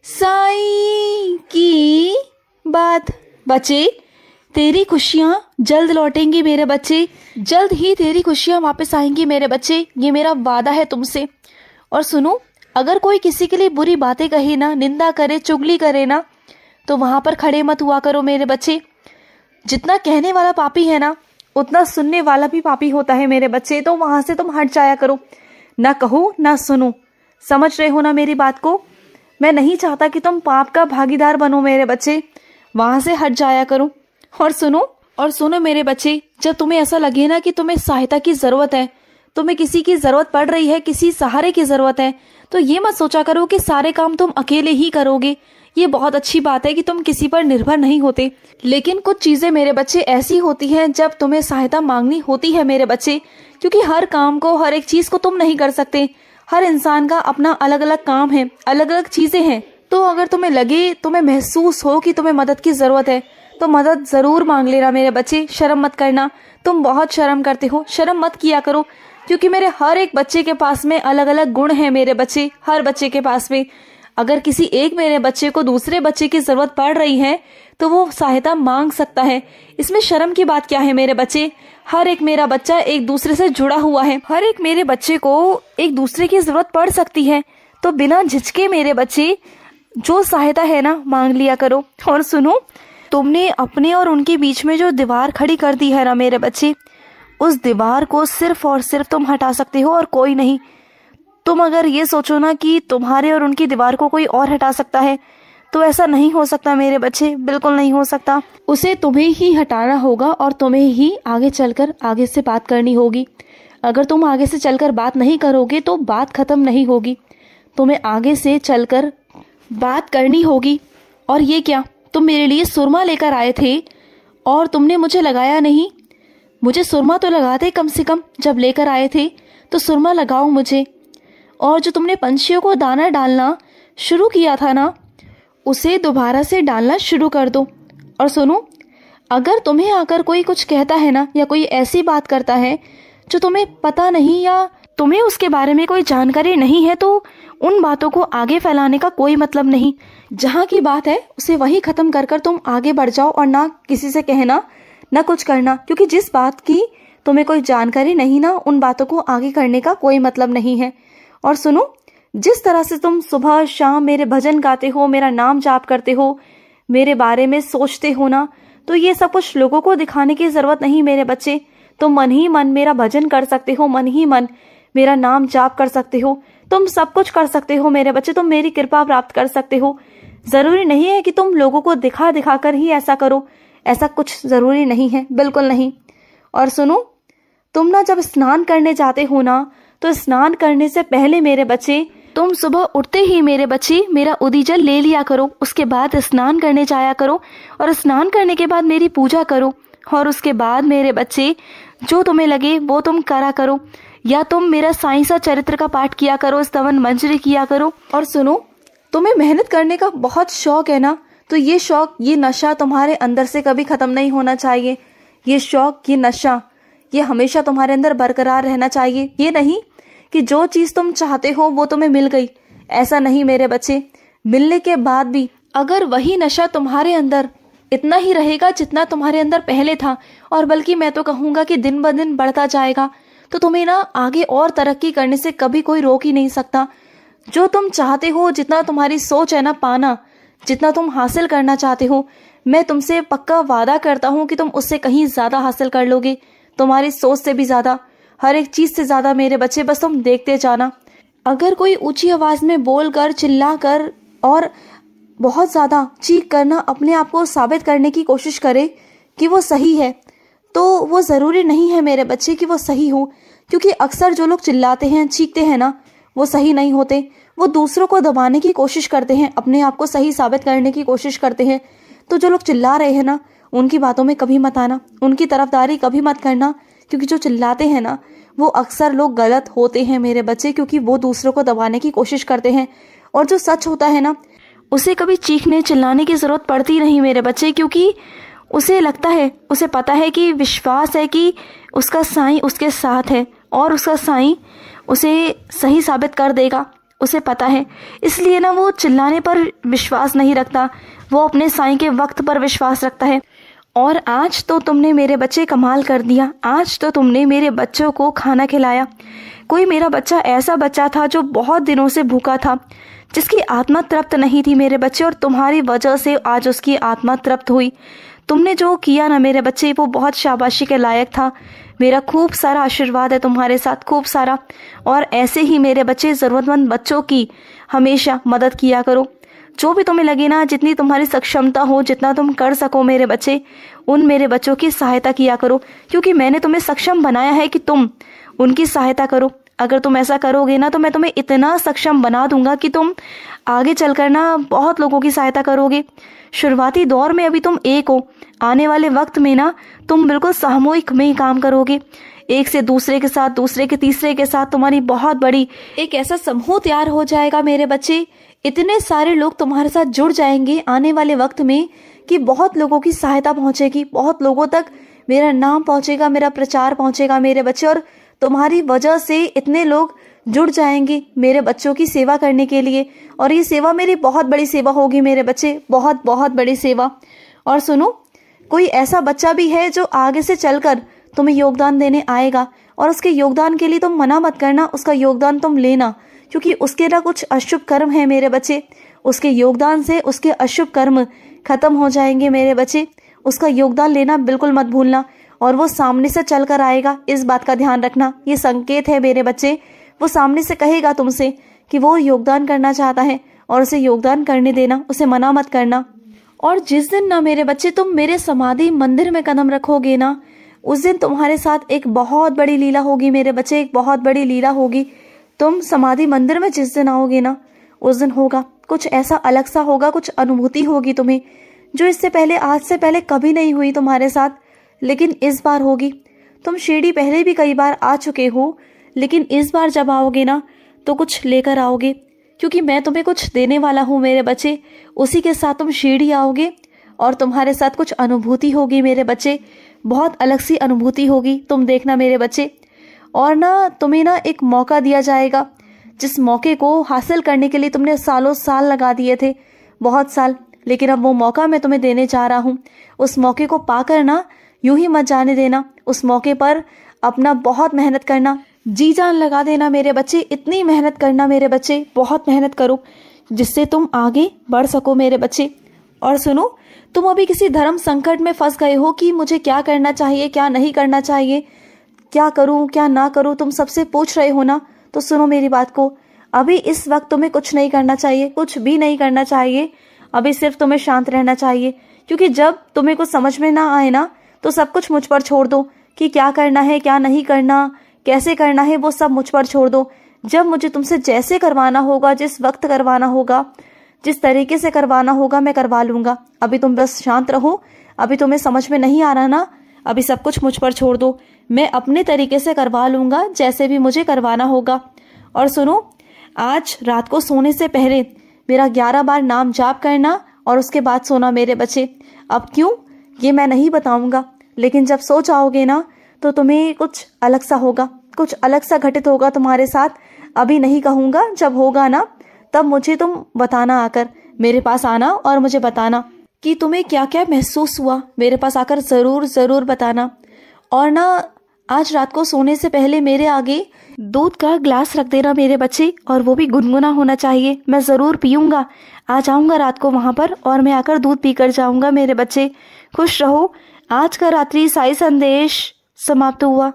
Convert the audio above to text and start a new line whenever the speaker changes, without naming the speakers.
साईं की बात। बच्चे, तेरी खुशियाँ जल्द लौटेंगी मेरे बच्चे, जल्द ही तेरी खुशियाँ वापस आएंगी मेरे बच्चे, ये मेरा वादा है तुमसे। और सुनो, अगर कोई किसी के लिए बुरी बातें कहे ना, निंदा करे, चुगली करे ना, तो वहाँ पर खड़े मत हुआ करो मेरे बच्चे। जितना कहने वाला पापी है ना, उतना सुनने वाला भी पापी होता है मेरे बच्चे, तो वहाँ से तुम हट जाया करो। ना कहो ना सुनो, समझ रहे हो ना मेरी बात को। मैं नहीं चाहता कि तुम पाप का भागीदार बनो मेरे बच्चे, वहाँ से हट जाया करो। और सुनो मेरे बच्चे, जब तुम्हें ऐसा लगे ना कि तुम्हें सहायता की ज़रूरत है, तुम्हें किसी की ज़रूरत पड़ रही है, किसी सहारे की ज़रूरत है, तो ये मत सोचा करो कि सारे काम तुम अकेले ही करोगे। ये बहुत अच्छी बात है कि तुम किसी पर निर्भर नहीं होते, लेकिन कुछ चीज़ें मेरे बच्चे ऐसी होती हैं जब तुम्हें सहायता मांगनी होती है मेरे बच्चे, क्योंकि हर काम को, हर एक चीज़ को तुम नहीं कर सकते। हर इंसान का अपना अलग अलग काम है, अलग अलग चीज़ें हैं। तो अगर तुम्हें लगे, तुम्हें महसूस हो कि तुम्हें मदद की ज़रूरत है, तो मदद ज़रूर मांग लेना मेरे बच्चे, शर्म मत करना। तुम बहुत शर्म करते हो, शर्म मत किया करो, क्योंकि मेरे हर एक बच्चे के पास में अलग अलग गुण हैं मेरे बच्चे, हर बच्चे के पास में। अगर किसी एक मेरे बच्चे को दूसरे बच्चे की ज़रूरत पड़ रही है, तो वो सहायता मांग सकता है। इसमें शर्म की बात क्या है मेरे बच्चे। हर एक मेरा बच्चा एक दूसरे से जुड़ा हुआ है, हर एक मेरे बच्चे को एक दूसरे की ज़रूरत पड़ सकती है। तो बिना झिझके मेरे बच्चे जो सहायता है ना, मांग लिया करो। और सुनो, तुमने अपने और उनके बीच में जो दीवार खड़ी कर दी है ना मेरे बच्चे, उस दीवार को सिर्फ और सिर्फ तुम हटा सकते हो और कोई नहीं। तुम अगर ये सोचो ना कि तुम्हारे और उनकी दीवार को कोई और हटा सकता है, तो ऐसा नहीं हो सकता मेरे बच्चे, बिल्कुल नहीं हो सकता। उसे तुम्हें ही हटाना होगा और तुम्हें ही आगे चलकर आगे से बात करनी होगी। अगर तुम आगे से चलकर बात नहीं करोगे तो बात खत्म नहीं होगी। तुम्हें आगे से चलकर बात करनी होगी। और ये क्या, तुम मेरे लिए सुरमा लेकर आए थे और तुमने मुझे लगाया नहीं। मुझे सुरमा तो लगाते कम से कम, जब लेकर आए थे तो सुरमा लगाओ मुझे। और जो तुमने पंछियों को दाना डालना शुरू किया था ना, उसे दोबारा से डालना शुरू कर दो। और सुनो, अगर तुम्हें आकर कोई कुछ कहता है ना, या कोई ऐसी बात करता है जो तुम्हें पता नहीं या तुम्हें उसके बारे में कोई जानकारी नहीं है, तो उन बातों को आगे फैलाने का कोई मतलब नहीं। जहाँ की बात है उसे वही खत्म कर कर तुम आगे बढ़ जाओ, और ना किसी से कहना, ना कुछ करना, क्योंकि जिस बात की तुम्हें कोई जानकारी नहीं ना, उन बातों को आगे करने का कोई मतलब नहीं है। और सुनो, जिस तरह से तुम सुबह शाम मेरे भजन गाते हो, मेरा नाम जाप करते हो, मेरे बारे में सोचते हो ना, तो ये सब कुछ लोगों को दिखाने की जरूरत नहीं मेरे बच्चे। तुम मन ही मन मेरा भजन कर सकते हो, मन ही मन मेरा नाम जाप कर सकते हो, तुम सब कुछ कर सकते हो मेरे बच्चे। तुम मेरी कृपा प्राप्त कर सकते हो। जरूरी नहीं है कि तुम लोगों को दिखा दिखा कर ही ऐसा करो, ऐसा कुछ जरूरी नहीं है, बिल्कुल नहीं। और सुनो, तुम ना जब स्नान करने जाते हो ना, तो स्नान करने से पहले मेरे बच्चे, तुम सुबह उठते ही मेरे बच्चे मेरा उदीजल ले लिया करो, उसके बाद स्नान करने जाया करो, और स्नान करने के बाद मेरी पूजा करो। और उसके बाद मेरे बच्चे जो तुम्हें लगे वो तुम करा करो, या तुम मेरा साईं सा चरित्र का पाठ किया करो, स्तवन मंजरी किया करो। और सुनो, तुम्हें मेहनत करने का बहुत शौक है ना, तो ये शौक, ये नशा तुम्हारे अंदर से कभी खत्म नहीं होना चाहिए। ये शौक, ये नशा, ये हमेशा तुम्हारे अंदर बरकरार रहना चाहिए। ये नहीं कि जो चीज तुम चाहते हो वो तुम्हें मिल गई, ऐसा नहीं मेरे बच्चे। मिलने के बाद भी अगर वही नशा तुम्हारे अंदर इतना ही रहेगा जितना तुम्हारे अंदर पहले था, और बल्कि मैं तो कहूंगा कि दिन ब दिन बढ़ता जाएगा, तो तुम्हें ना आगे और तरक्की करने से कभी कोई रोक ही नहीं सकता। जो तुम चाहते हो, जितना तुम्हारी सोच है ना पाना, जितना तुम हासिल करना चाहते हो, मैं तुमसे पक्का वादा करता हूँ कि तुम उससे कहीं ज्यादा हासिल कर लोगे, तुम्हारी सोच से भी ज्यादा, हर एक चीज से ज्यादा मेरे बच्चे। बस तुम देखते जाना। अगर कोई ऊंची आवाज में बोलकर, चिल्लाकर और बहुत ज्यादा चीख करना अपने आप को साबित करने की कोशिश करे कि वो सही है, तो वो जरूरी नहीं है मेरे बच्चे कि वो सही हो, क्योंकि अक्सर जो लोग चिल्लाते हैं, चीखते हैं ना, वो सही नहीं होते। वो दूसरों को दबाने की कोशिश करते हैं, अपने आप को सही साबित करने की कोशिश करते हैं। तो जो लोग चिल्ला रहे हैं ना, उनकी बातों में कभी मत आना, उनकी तरफदारी कभी मत करना, क्योंकि जो चिल्लाते हैं ना, वो अक्सर लोग गलत होते हैं मेरे बच्चे, क्योंकि वो दूसरों को दबाने की कोशिश करते हैं। और जो सच होता है ना, उसे कभी चीखने चिल्लाने की जरूरत पड़ती नहीं मेरे बच्चे, क्योंकि उसे लगता है, उसे पता है कि विश्वास है कि उसका साईं उसके साथ है, और उसका साईं उसे सही साबित कर देगा। उसे पता है, इसलिए ना वो चिल्लाने पर विश्वास नहीं रखता, वो अपने साईं के वक्त पर विश्वास रखता है। और आज तो तुमने मेरे बच्चे कमाल कर दिया, आज तो तुमने मेरे बच्चों को खाना खिलाया। कोई मेरा बच्चा ऐसा बच्चा था जो बहुत दिनों से भूखा था, जिसकी आत्मा तृप्त नहीं थी मेरे बच्चे, और तुम्हारी वजह से आज उसकी आत्मा तृप्त हुई। तुमने जो किया ना मेरे बच्चे, वो बहुत शाबाशी के लायक था। मेरा खूब सारा आशीर्वाद है तुम्हारे साथ, खूब सारा। और ऐसे ही मेरे बच्चे ज़रूरतमंद बच्चों की हमेशा मदद किया करो। जो भी तुम्हें लगे ना, जितनी तुम्हारी सक्षमता हो, जितना तुम कर सको मेरे बच्चे, उन मेरे बच्चों की सहायता किया करो, क्योंकि मैंने तुम्हें सक्षम बनाया है कि तुम उनकी सहायता करो। अगर तुम ऐसा करोगे ना, तो मैं तुम्हें इतना सक्षम बना दूंगा कि तुम आगे चलकर ना बहुत लोगों की सहायता करोगे। शुरुआती दौर में अभी तुम एक हो, आने वाले वक्त में ना तुम बिल्कुल सामूहिक में ही काम करोगे, एक से दूसरे के साथ, दूसरे के तीसरे के साथ तुम्हारी बहुत बड़ी एक ऐसा समूह तैयार हो जाएगा मेरे बच्चे। इतने सारे लोग तुम्हारे साथ जुड़ जाएंगे आने वाले वक्त में कि बहुत लोगों की सहायता पहुंचेगी, बहुत लोगों तक मेरा नाम पहुंचेगा, मेरा प्रचार पहुंचेगा मेरे बच्चे। और तुम्हारी वजह से इतने लोग जुड़ जाएंगे मेरे बच्चों की सेवा करने के लिए, और ये सेवा मेरी बहुत बड़ी सेवा होगी मेरे बच्चे, बहुत बहुत बड़ी सेवा। और सुनो, कोई ऐसा बच्चा भी है जो आगे से चलकर तुम्हें योगदान देने आएगा, और उसके योगदान के लिए तुम मना मत करना, उसका योगदान तुम लेना, क्योंकि उसके ना कुछ अशुभ कर्म है मेरे बच्चे। उसके योगदान से उसके अशुभ कर्म खत्म हो जाएंगे मेरे बच्चे। उसका योगदान लेना बिल्कुल मत भूलना, और वो सामने से चल कर आएगा, इस बात का ध्यान रखना। ये संकेत है मेरे बच्चे, वो सामने से कहेगा तुमसे कि वो योगदान करना चाहता है, और उसे योगदान करने देना, उसे मना मत करना। और जिस दिन ना मेरे बच्चे तुम मेरे समाधि मंदिर में कदम रखोगे ना, उस दिन तुम्हारे साथ एक बहुत बड़ी लीला होगी मेरे बच्चे, एक बहुत बड़ी लीला होगी। तुम समाधि मंदिर में जिस दिन आओगे ना, उस दिन होगा कुछ ऐसा अलग सा होगा, कुछ अनुभूति होगी तुम्हें जो इससे पहले, आज से पहले कभी नहीं हुई तुम्हारे साथ, लेकिन इस बार होगी। तुम शिरडी पहले भी कई बार आ चुके हो, लेकिन इस बार जब आओगे ना तो कुछ लेकर आओगे, क्योंकि मैं तुम्हें कुछ देने वाला हूँ मेरे बच्चे। उसी के साथ तुम शिरडी आओगे और तुम्हारे साथ कुछ अनुभूति होगी मेरे बच्चे, बहुत अलग सी अनुभूति होगी, तुम देखना मेरे बच्चे। और ना तुम्हें ना एक मौका दिया जाएगा, जिस मौके को हासिल करने के लिए तुमने सालों साल लगा दिए थे, बहुत साल, लेकिन अब वो मौका मैं तुम्हें देने जा रहा हूँ। उस मौके को पाकर ना यूं ही मत जाने देना, उस मौके पर अपना बहुत मेहनत करना, जी जान लगा देना मेरे बच्चे, इतनी मेहनत करना मेरे बच्चे, बहुत मेहनत करो, जिससे तुम आगे बढ़ सको मेरे बच्चे। और सुनो, तुम अभी किसी धर्म संकट में फंस गए हो कि मुझे क्या करना चाहिए, क्या नहीं करना चाहिए, क्या करूं क्या ना करूं, तुम सबसे पूछ रहे हो ना, तो सुनो मेरी बात को। अभी इस वक्त तुम्हें कुछ नहीं करना चाहिए, कुछ भी नहीं करना चाहिए। अभी सिर्फ तुम्हें शांत रहना चाहिए, क्योंकि जब तुम्हें कुछ समझ में ना आए ना, तो सब कुछ मुझ पर छोड़ दो कि क्या करना है, क्या नहीं करना, कैसे करना है, वो सब मुझ पर छोड़ दो। जब मुझे तुमसे जैसे करवाना होगा, जिस वक्त करवाना होगा, जिस तरीके से करवाना होगा, मैं करवा लूंगा। अभी तुम बस शांत रहो, अभी तुम्हें समझ में नहीं आ रहा ना, अभी सब कुछ मुझ पर छोड़ दो, मैं अपने तरीके से करवा लूंगा, जैसे भी मुझे करवाना होगा। और सुनो, आज रात को सोने से पहले मेरा 11 बार नाम जाप करना, और उसके बाद सोना मेरे बच्चे। अब क्यों, ये मैं नहीं बताऊंगा, लेकिन जब सो जाओगे ना, तो तुम्हें कुछ अलग सा होगा, कुछ अलग सा घटित होगा तुम्हारे साथ। अभी नहीं कहूंगा, जब होगा ना तब मुझे तुम बताना, आकर मेरे पास आना और मुझे बताना कि तुम्हें क्या क्या महसूस हुआ, मेरे पास आकर जरूर जरूर बताना। और ना आज रात को सोने से पहले मेरे आगे दूध का ग्लास रख देना मेरे बच्चे, और वो भी गुनगुना होना चाहिए, मैं जरूर पीऊंगा। आ जाऊंगा रात को वहां पर, और मैं आकर दूध पीकर जाऊंगा मेरे बच्चे। खुश रहो। आज का रात्रि साई संदेश समाप्त हुआ।